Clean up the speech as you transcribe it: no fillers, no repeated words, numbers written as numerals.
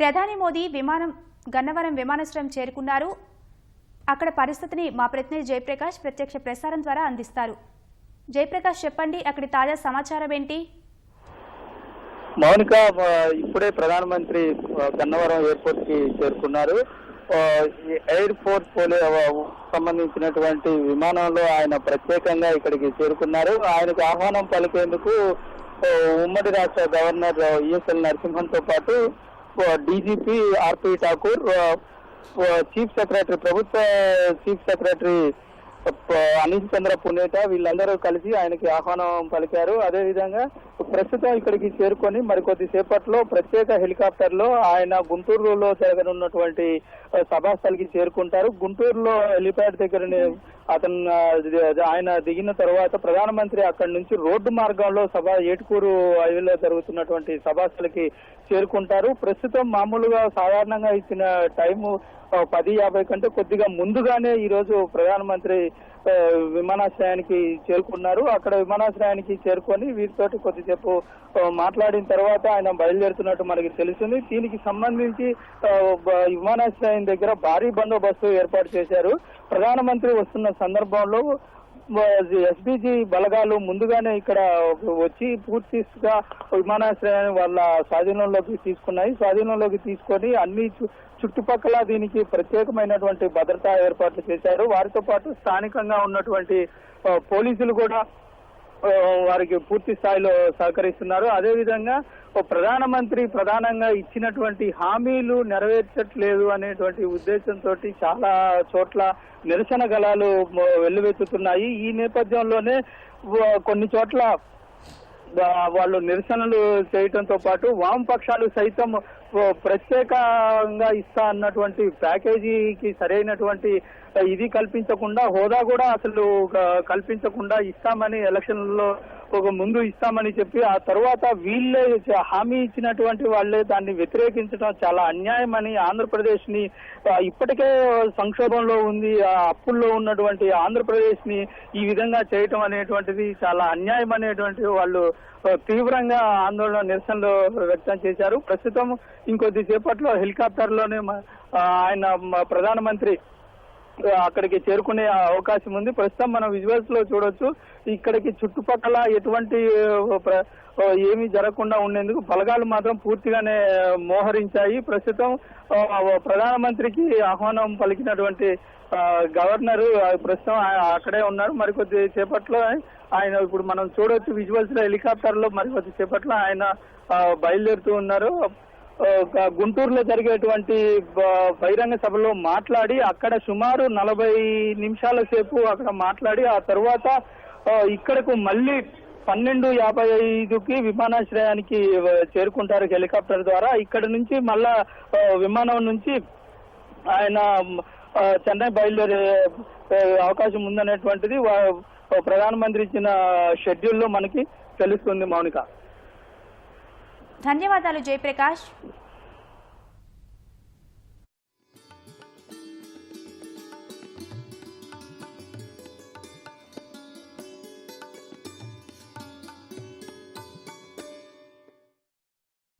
ప్రధాని మోదీ గన్నవరం విమానాశ్రయం చేరుకున్నారు. అక్కడ పరిస్థితిని మా ప్రతినిధి జయప్రకాష్ ప్రత్యక్ష ప్రసారం ద్వారా అందిస్తారు. జయప్రకాష్, చెప్పండి, అక్కడి తాజా సమాచారం ఏంటి? మౌనిక, ఇప్పుడే ప్రధానమంత్రి గన్నవరం ఎయిర్పోర్ట్ కి చేరుకున్నారు. ఎయిర్ ఫోర్స్ సంబంధించినటువంటి విమానంలో ఆయన ప్రత్యేకంగా ఇక్కడికి చేరుకున్నారు. ఆయనకు ఆహ్వానం పలికేందుకు ఉమ్మడి రాష్ట్ర గవర్నర్ ఈఎస్ఎల్ నరసింహన్తో పాటు డీజీపీ ఆర్పి ఠాకూర్, చీఫ్ సెక్రటరీ, ప్రభుత్వ చీఫ్ సెక్రటరీ అనిల్ చంద్ర పునేట, వీళ్ళందరూ కలిసి ఆయనకి ఆహ్వానం పలికారు. అదేవిధంగా ప్రస్తుతం ఇక్కడికి చేరుకొని మరికొద్ది సేపట్లో ప్రత్యేక హెలికాప్టర్ లో ఆయన గుంటూరులో జరగనున్నటువంటి సభాస్థలికి చేరుకుంటారు. గుంటూరులో హెలిప్యాడ్ దగ్గర ఆయన దిగిన తర్వాత ప్రధానమంత్రి అక్కడి నుంచి రోడ్డు మార్గంలో ఏటుకూరు హైవేలో జరుగుతున్నటువంటి సభాస్థలికి చేరుకుంటారు. ప్రస్తుతం మామూలుగా సాధారణంగా ఇచ్చిన టైము 10:50 కంటే కొద్దిగా ముందుగానే ఈ రోజు ప్రధానమంత్రి విమానాశ్రయానికి చేరుకున్నారు. అక్కడ విమానాశ్రయానికి చేరుకొని వీరితోటి కొద్దిసేపు మాట్లాడిన తర్వాత ఆయన బయలుదేరుతున్నట్టు మనకి తెలిసింది. దీనికి సంబంధించి విమానాశ్రయం దగ్గర భారీ బందోబస్తు ఏర్పాటు చేశారు. ప్రధానమంత్రి వస్తున్న సందర్భంలో ఎస్పీజీ బలగాలు ముందుగానే ఇక్కడ వచ్చి పూర్తిగా విమానాశ్రయాన్ని వాళ్ళ స్వాధీనంలోకి తీసుకొని అన్ని చుట్టుపక్కల దీనికి ప్రత్యేకమైనటువంటి భద్రతా ఏర్పాట్లు చేశారు. వారితో పాటు స్థానికంగా ఉన్నటువంటి పోలీసులు కూడా వారికి పూర్తి స్థాయిలో సహకరిస్తున్నారు. అదేవిధంగా ప్రధానమంత్రి ప్రధానంగా ఇచ్చినటువంటి హామీలు నెరవేర్చట్లేదు అనేటువంటి ఉద్దేశంతో చాలా చోట్ల నిరసన గళాలు వెల్లువెత్తుతున్నాయి. ఈ నేపథ్యంలోనే కొన్ని చోట్ల వాళ్ళు నిరసనలు చేయడంతో పాటు వామపక్షాలు సైతం ప్రత్యేకంగా ఇస్తా అన్నటువంటి ప్యాకేజీకి సరైనటువంటి ఇది కల్పించకుండా, హోదా కూడా అసలు కల్పించకుండా ఇస్తామని ఎలక్షన్లలో ముందు ఇస్తామని చెప్పి ఆ తర్వాత వీళ్ళే హామీ ఇచ్చినటువంటి వాళ్ళే దాన్ని వ్యతిరేకించడం చాలా అన్యాయం అని, ఆంధ్రప్రదేశ్ ని ఇప్పటికే సంక్షోభంలో ఉంది, అప్పుల్లో ఉన్నటువంటి ఆంధ్రప్రదేశ్ ని ఈ విధంగా చేయటం అనేటువంటిది చాలా అన్యాయం అనేటువంటి వాళ్ళు తీవ్రంగా ఆందోళన నిరసనలు వ్యక్తం చేశారు. ప్రస్తుతం ఇంకొద్ది సేపట్లో హెలికాప్టర్ లోనే ఆయన ప్రధానమంత్రి అక్కడికి చేరుకునే అవకాశం ఉంది. ప్రస్తుతం మనం విజువల్స్ లో చూడొచ్చు. ఇక్కడికి చుట్టుపక్కల ఎటువంటి ఏమీ జరగకుండా ఉండేందుకు బలగాలు మాత్రం పూర్తిగానే మోహరించాయి. ప్రస్తుతం ప్రధానమంత్రికి ఆహ్వానం పలికినటువంటి గవర్నర్ ప్రస్తుతం అక్కడే ఉన్నారు. మరికొద్ది సేపట్లో ఆయన ఇప్పుడు మనం చూడొచ్చు విజువల్స్ లో హెలికాప్టర్ లో మరికొద్ది సేపట్లో ఆయన బయలుదేరుతూ ఉన్నారు. గుంటూరులో జరిగేటువంటి బహిరంగ సభలో మాట్లాడి అక్కడ సుమారు 40 నిమిషాల సేపు అక్కడ మాట్లాడి ఆ తర్వాత ఇక్కడకు మళ్ళీ 12:55కి విమానాశ్రయానికి చేరుకుంటారు హెలికాప్టర్ ద్వారా. ఇక్కడ నుంచి మళ్ళా విమానం నుంచి ఆయన చెన్నై బయలుదేరే అవకాశం ఉందనేటువంటిది ప్రధానమంత్రి ఇచ్చిన షెడ్యూల్లో మనకి తెలుస్తుంది. మౌనిక, ధన్యవాదాలు జయప్రకాష్.